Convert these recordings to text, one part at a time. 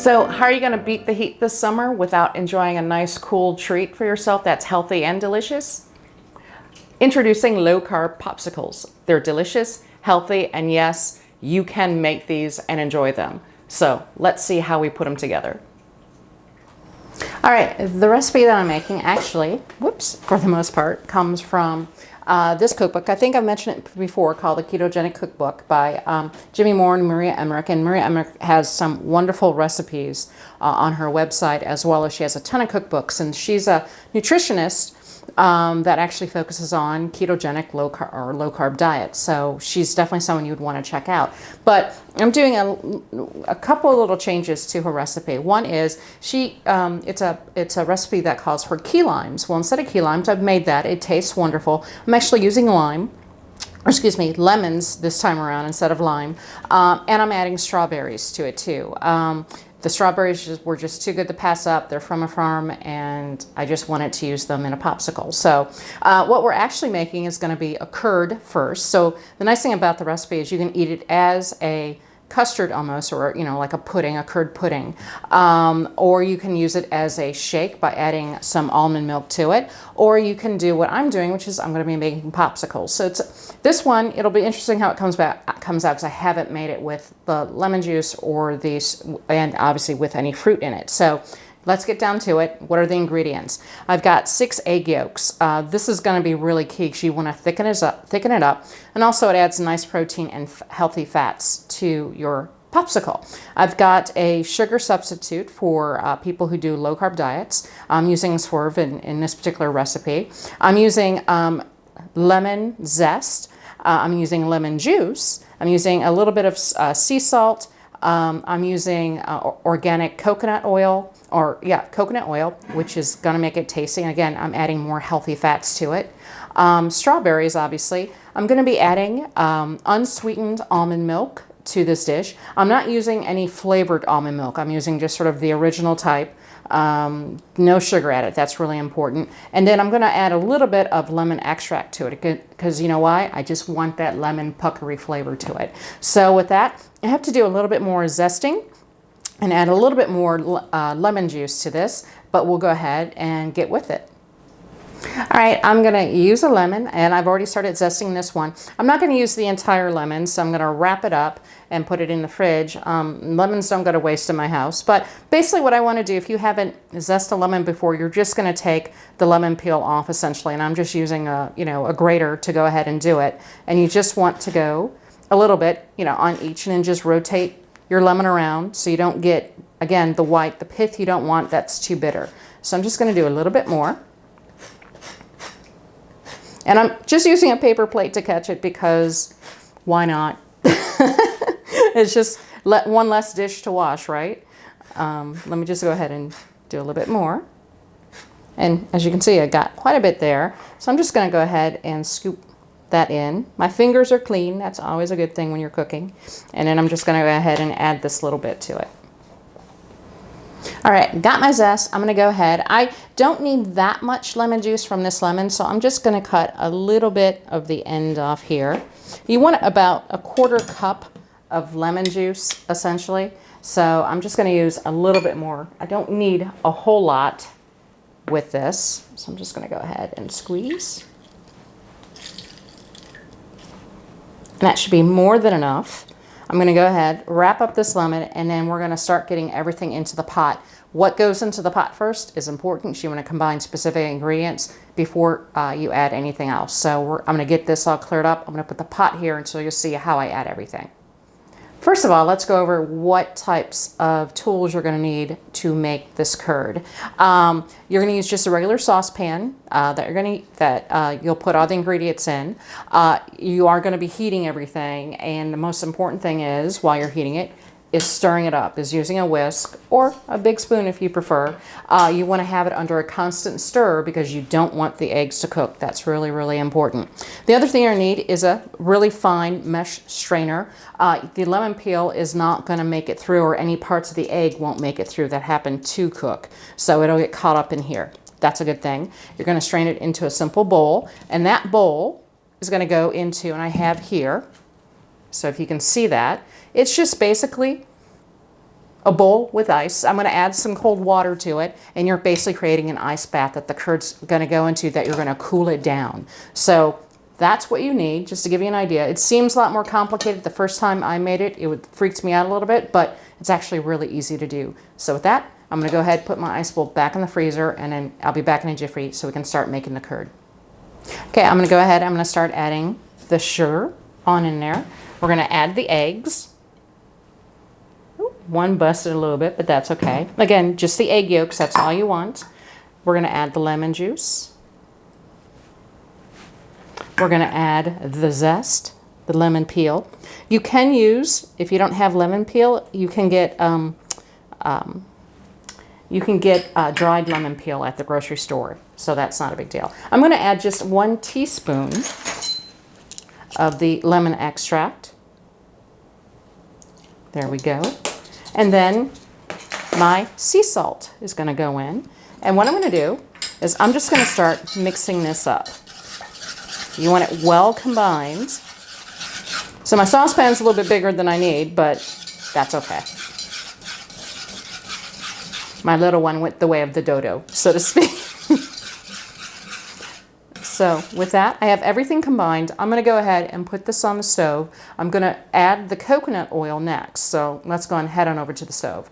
So how are you going to beat the heat this summer without enjoying a nice cool treat for yourself that's healthy and delicious? Introducing low-carb popsicles. They're delicious, healthy, and yes, you can make these and enjoy them. So let's see how we put them together. All right, the recipe that I'm making actually, for the most part, comes from this cookbook. I think I've mentioned it before, called the Ketogenic Cookbook by Jimmy Moore and Maria Emmerich. And Maria Emmerich has some wonderful recipes on her website, as well as she has a ton of cookbooks. And she's a nutritionist that actually focuses on ketogenic low carb diet. So she's definitely someone you'd want to check out. But I'm doing a couple of little changes to her recipe. One is it's a recipe that calls for key limes. Well, instead of key limes, I've made that. It tastes wonderful. I'm actually using lemons this time around instead of lime. And I'm adding strawberries to it too. The strawberries were just too good to pass up. They're from a farm, and I just wanted to use them in a popsicle. So what we're actually making is going to be a curd first. So the nice thing about the recipe is you can eat it as a custard almost, or like a pudding, a curd pudding, or you can use it as a shake by adding some almond milk to it, or you can do what I'm doing, which is I'm going to be making popsicles. So this one, it'll be interesting how it comes out, because I haven't made it with the lemon juice or these, and obviously with any fruit in it. So let's get down to it. What are the ingredients? I've got 6 egg yolks. This is going to be really key because you want to thicken it up, and also it adds nice protein and healthy fats to your popsicle. I've got a sugar substitute for people who do low carb diets. I'm using Swerve in this particular recipe. I'm using lemon zest. I'm using lemon juice. I'm using a little bit of sea salt. I'm using organic coconut oil, which is going to make it tasty. And again, I'm adding more healthy fats to it. Strawberries, obviously. I'm going to be adding unsweetened almond milk to this dish. I'm not using any flavored almond milk. I'm using just sort of the original type. No sugar added. That's really important. And then I'm going to add a little bit of lemon extract to it, because you know why? I just want that lemon puckery flavor to it. So with that, I have to do a little bit more zesting and add a little bit more lemon juice to this, but we'll go ahead and get with it. All right, I'm going to use a lemon, and I've already started zesting this one. I'm not going to use the entire lemon, so I'm going to wrap it up and put it in the fridge. Lemons don't go to waste in my house, but basically what I want to do, if you haven't zested a lemon before, you're just going to take the lemon peel off essentially, and I'm just using a grater to go ahead and do it. And you just want to go a little bit, on each, and then just rotate your lemon around so you don't get, again, the pith you don't want, that's too bitter. So I'm just going to do a little bit more. And I'm just using a paper plate to catch it because why not? It's just one less dish to wash, right? Let me just go ahead and do a little bit more. And as you can see, I got quite a bit there. So I'm just going to go ahead and scoop that in. My fingers are clean. That's always a good thing when you're cooking. And then I'm just going to go ahead and add this little bit to it. All right, got my zest. I'm going to go ahead. I don't need that much lemon juice from this lemon, so I'm just going to cut a little bit of the end off here. You want about a 1/4 cup of lemon juice, essentially. So I'm just going to use a little bit more. I don't need a whole lot with this, so I'm just going to go ahead and squeeze. And that should be more than enough. I'm going to go ahead, wrap up this lemon, and then we're going to start getting everything into the pot. What goes into the pot first is important. You want to combine specific ingredients before you add anything else. So I'm going to get this all cleared up. I'm going to put the pot here until you'll see how I add everything. First of all, let's go over what types of tools you're going to need to make this curd. You're going to use just a regular saucepan that you'll put all the ingredients in. You are going to be heating everything, and the most important thing is, while you're heating it, is stirring it up, is using a whisk or a big spoon if you prefer. You want to have it under a constant stir because you don't want the eggs to cook. That's really, really important. The other thing you need is a really fine mesh strainer. The lemon peel is not going to make it through, or any parts of the egg won't make it through that happen to cook. So it'll get caught up in here. That's a good thing. You're going to strain it into a simple bowl, and that bowl is going to go into, and I have here, so if you can see that, it's just basically a bowl with ice. I'm going to add some cold water to it, and you're basically creating an ice bath that the curd's going to go into, that you're going to cool it down. So that's what you need, just to give you an idea. It seems a lot more complicated. The first time I made it, freaked me out a little bit, but it's actually really easy to do. So with that, I'm going to go ahead and put my ice bowl back in the freezer, and then I'll be back in a jiffy so we can start making the curd. Okay, I'm going to go ahead. I'm going to start adding the sugar on in there. We're going to add the eggs. One busted a little bit, but that's okay. Again, just the egg yolks, that's all you want. We're going to add the lemon juice. We're going to add the zest, the lemon peel. You can use, if you don't have lemon peel, you can get dried lemon peel at the grocery store, so that's not a big deal. I'm going to add just 1 teaspoon of the lemon extract. There we go. And then my sea salt is going to go in. And what I'm going to do is I'm just going to start mixing this up. You want it well combined. So my saucepan's a little bit bigger than I need, but that's okay. My little one went the way of the dodo, so to speak. So with that, I have everything combined. I'm going to go ahead and put this on the stove. I'm going to add the coconut oil next. So let's go and head on over to the stove.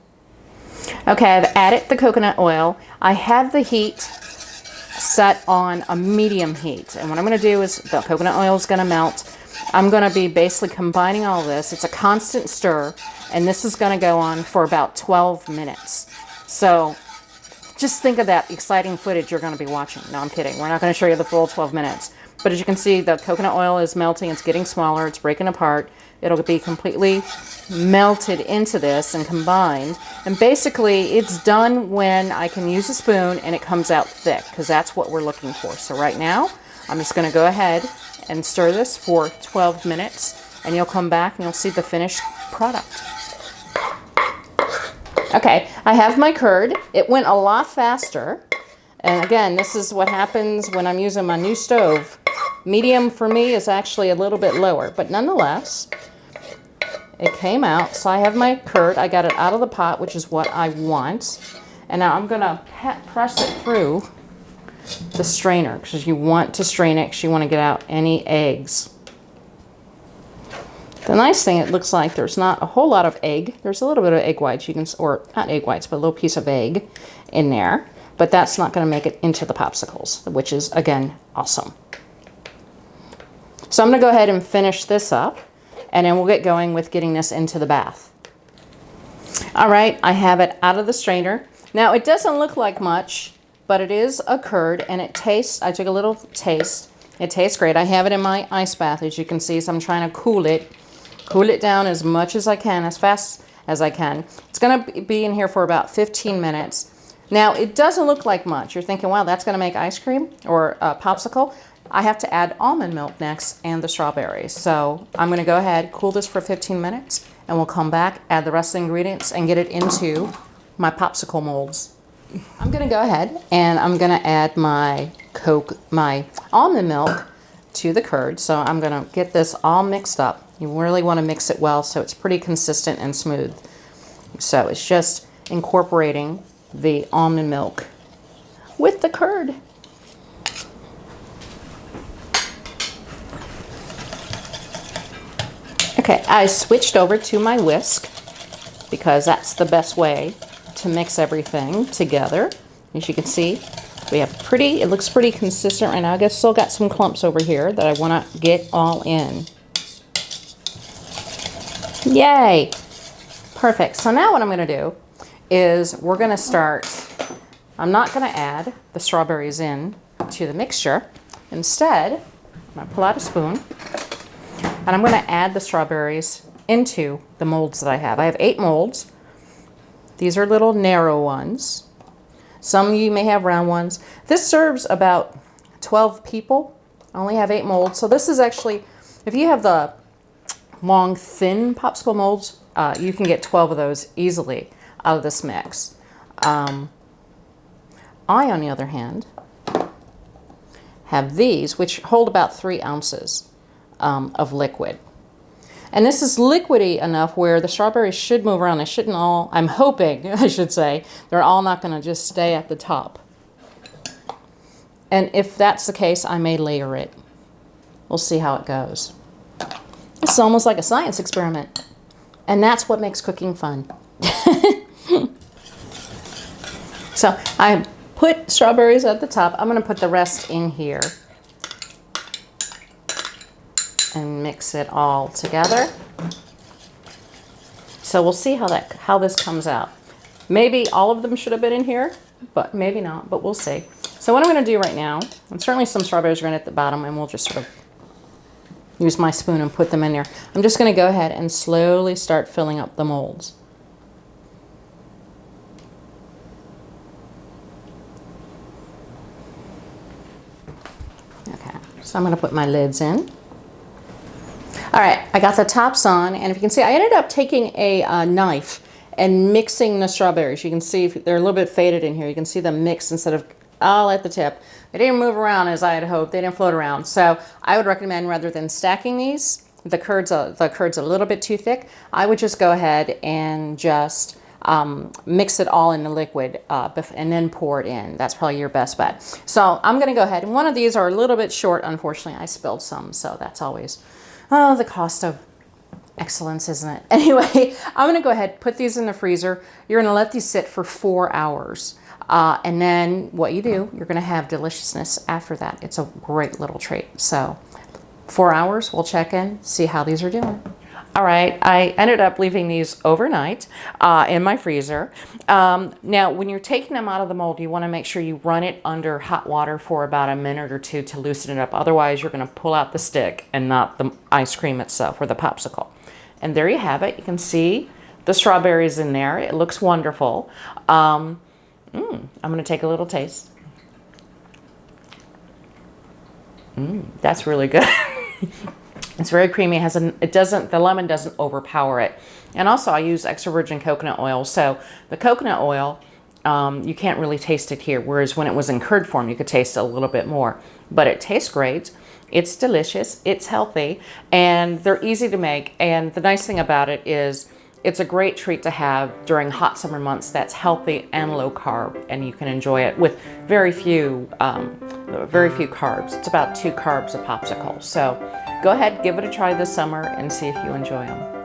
Okay, I've added the coconut oil. I have the heat set on a medium heat. And what I'm going to do is the coconut oil is going to melt. I'm going to be basically combining all this. It's a constant stir, and this is going to go on for about 12 minutes. So just think of that exciting footage you're going to be watching. No, I'm kidding. We're not going to show you the full 12 minutes. But as you can see, the coconut oil is melting. It's getting smaller. It's breaking apart. It'll be completely melted into this and combined. And basically, it's done when I can use a spoon and it comes out thick, because that's what we're looking for. So right now, I'm just going to go ahead and stir this for 12 minutes. And you'll come back and you'll see the finished product. Okay, I have my curd. It went a lot faster. And again, this is what happens when I'm using my new stove. Medium for me is actually a little bit lower, but nonetheless, it came out. So I have my curd. I got it out of the pot, which is what I want. And now I'm going to press it through the strainer, because you want to strain it because you want to get out any eggs. The nice thing, it looks like there's not a whole lot of egg. There's a little bit of egg whites, you can, or not egg whites, but a little piece of egg in there. But that's not going to make it into the popsicles, which is, again, awesome. So I'm going to go ahead and finish this up, and then we'll get going with getting this into the bath. All right, I have it out of the strainer. Now, it doesn't look like much, but it is a curd, and it tastes, I took a little taste. It tastes great. I have it in my ice bath, as you can see, so I'm trying to cool it down as much as I can, as fast as I can. It's going to be in here for about 15 minutes. Now, it doesn't look like much. You're thinking, wow, that's going to make ice cream or a popsicle. I have to add almond milk next and the strawberries. So I'm going to go ahead, cool this for 15 minutes, and we'll come back, add the rest of the ingredients, and get it into my popsicle molds. I'm going to go ahead and I'm going to add my almond milk to the curd. So I'm going to get this all mixed up. You really want to mix it well so it's pretty consistent and smooth. So it's just incorporating the almond milk with the curd. Okay, I switched over to my whisk because that's the best way to mix everything together. As you can see, we have it looks pretty consistent right now. I guess still got some clumps over here that I want to get all in. Yay! Perfect. So now what I'm going to do is we're going to start, I'm not going to add the strawberries in to the mixture. Instead, I'm going to pull out a spoon and I'm going to add the strawberries into the molds that I have. I have 8 molds. These are little narrow ones. Some of you may have round ones. This serves about 12 people. I only have 8 molds. So this is actually, if you have the long, thin popsicle molds, you can get 12 of those easily out of this mix. I, on the other hand, have these, which hold about 3 ounces of liquid. And this is liquidy enough where the strawberries should move around. They shouldn't all, I'm hoping, I should say, they're all not going to just stay at the top. And if that's the case, I may layer it. We'll see how it goes. It's almost like a science experiment. And that's what makes cooking fun. So I put strawberries at the top. I'm going to put the rest in here and mix it all together. So we'll see how this comes out. Maybe all of them should have been in here, but maybe not, but we'll see. So what I'm going to do right now, and certainly some strawberries are going at the bottom, and we'll just sort of use my spoon and put them in there. I'm just going to go ahead and slowly start filling up the molds. Okay, so I'm going to put my lids in. All right, I got the tops on, and if you can see, I ended up taking a knife and mixing the strawberries. You can see they're a little bit faded in here. You can see them mixed instead of all at the tip. They didn't move around as I had hoped. They didn't float around. So I would recommend, rather than stacking these, the curd's a little bit too thick, I would just go ahead and just mix it all in the liquid and then pour it in. That's probably your best bet. So I'm going to go ahead. And one of these are a little bit short, unfortunately. I spilled some, so that's always the cost of excellence, isn't it? Anyway, I'm going to go ahead, put these in the freezer. You're going to let these sit for 4 hours. And then what you do, you're going to have deliciousness after that. It's a great little treat. So 4 hours, we'll check in, see how these are doing. All right, I ended up leaving these overnight in my freezer. Now, when you're taking them out of the mold, you want to make sure you run it under hot water for about a minute or two to loosen it up. Otherwise, you're going to pull out the stick and not the ice cream itself or the popsicle. And there you have it. You can see the strawberries in there. It looks wonderful. I'm going to take a little taste. That's really good. It's very creamy. The lemon doesn't overpower it. And also I use extra virgin coconut oil. So the coconut oil, you can't really taste it here. Whereas when it was in curd form, you could taste it a little bit more. But it tastes great. It's delicious. It's healthy. And they're easy to make. And the nice thing about it is it's a great treat to have during hot summer months that's healthy and low carb, and you can enjoy it with very few carbs. It's about 2 carbs a popsicle. So go ahead, give it a try this summer and see if you enjoy them.